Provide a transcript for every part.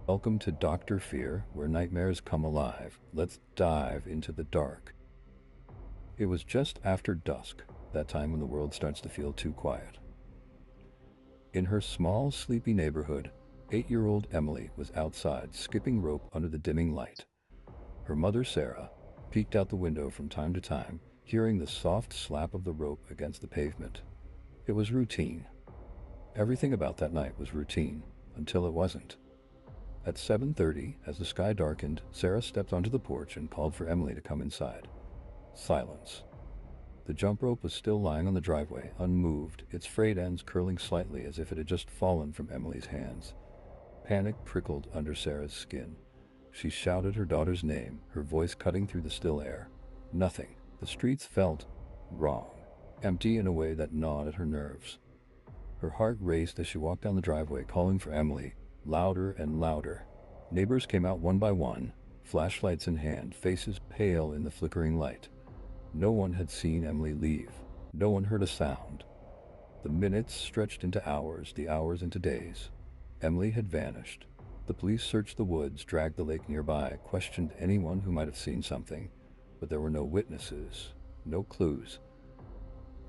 Welcome to Dr. Fear, where nightmares come alive. Let's dive into the dark. It was just after dusk, that time when the world starts to feel too quiet. In her small, sleepy neighborhood, 8-year-old Emily was outside, skipping rope under the dimming light. Her mother, Sarah, peeked out the window from time to time, hearing the soft slap of the rope against the pavement. It was routine. Everything about that night was routine, until it wasn't. At 7:30, as the sky darkened, Sarah stepped onto the porch and called for Emily to come inside. Silence. The jump rope was still lying on the driveway, unmoved, its frayed ends curling slightly as if it had just fallen from Emily's hands. Panic prickled under Sarah's skin. She shouted her daughter's name, her voice cutting through the still air. Nothing. The streets felt wrong, empty in a way that gnawed at her nerves. Her heart raced as she walked down the driveway, calling for Emily, louder and louder. Neighbors came out one by one, flashlights in hand, faces pale in the flickering light. No one had seen Emily leave. No one heard a sound. The minutes stretched into hours, the hours into days. Emily had vanished. The police searched the woods, dragged the lake nearby, questioned anyone who might have seen something, but there were no witnesses, no clues.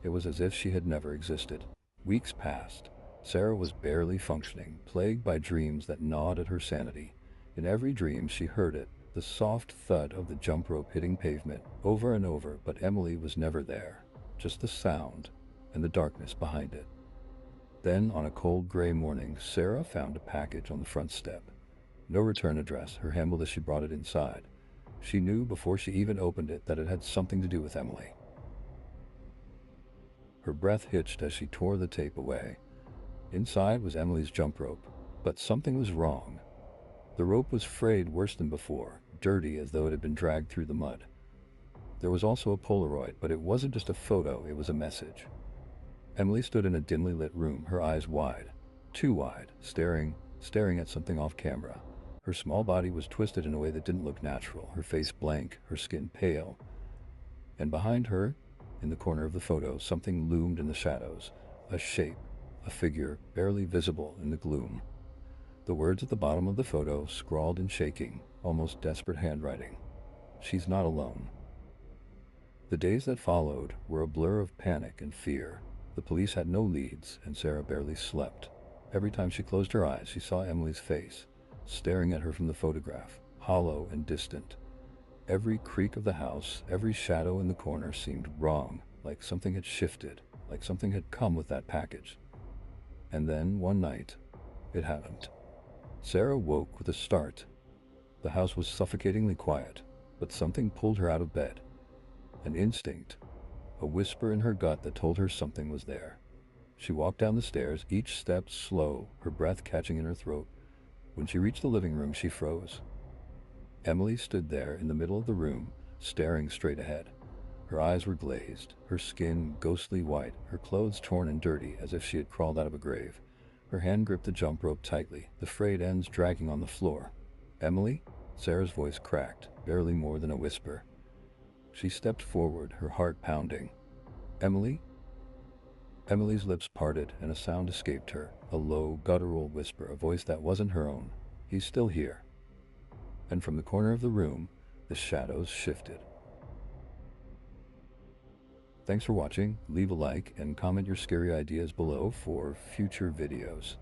It was as if she had never existed. Weeks passed. Sarah was barely functioning, plagued by dreams that gnawed at her sanity. In every dream she heard it, the soft thud of the jump rope hitting pavement, over and over, but Emily was never there. Just the sound, and the darkness behind it. Then, on a cold gray morning, Sarah found a package on the front step. No return address, her handled as she brought it inside. She knew before she even opened it that it had something to do with Emily. Her breath hitched as she tore the tape away. Inside was Emily's jump rope, but something was wrong. The rope was frayed worse than before, dirty as though it had been dragged through the mud. There was also a Polaroid, but it wasn't just a photo, it was a message. Emily stood in a dimly lit room, her eyes wide, too wide, staring at something off camera. Her small body was twisted in a way that didn't look natural, her face blank, her skin pale. And behind her, in the corner of the photo, something loomed in the shadows, a shape, a figure barely visible in the gloom. The words at the bottom of the photo, scrawled in shaking, almost desperate handwriting. She's not alone. The days that followed were a blur of panic and fear. The police had no leads, and Sarah barely slept. Every time she closed her eyes, she saw Emily's face, staring at her from the photograph, hollow and distant. Every creak of the house, every shadow in the corner seemed wrong, like something had shifted, like something had come with that package. And then, one night, it happened. Sarah woke with a start. The house was suffocatingly quiet, but something pulled her out of bed. An instinct, a whisper in her gut that told her something was there. She walked down the stairs, each step slow, her breath catching in her throat. When she reached the living room, she froze. Emily stood there in the middle of the room, staring straight ahead. Her eyes were glazed, her skin ghostly white, her clothes torn and dirty as if she had crawled out of a grave. Her hand gripped the jump rope tightly, the frayed ends dragging on the floor. "Emily?" Sarah's voice cracked, barely more than a whisper. She stepped forward, her heart pounding. "Emily?" Emily's lips parted and a sound escaped her, a low, guttural whisper, a voice that wasn't her own. "He's still here." And from the corner of the room, the shadows shifted. Thanks for watching. Leave a like and comment your scary ideas below for future videos.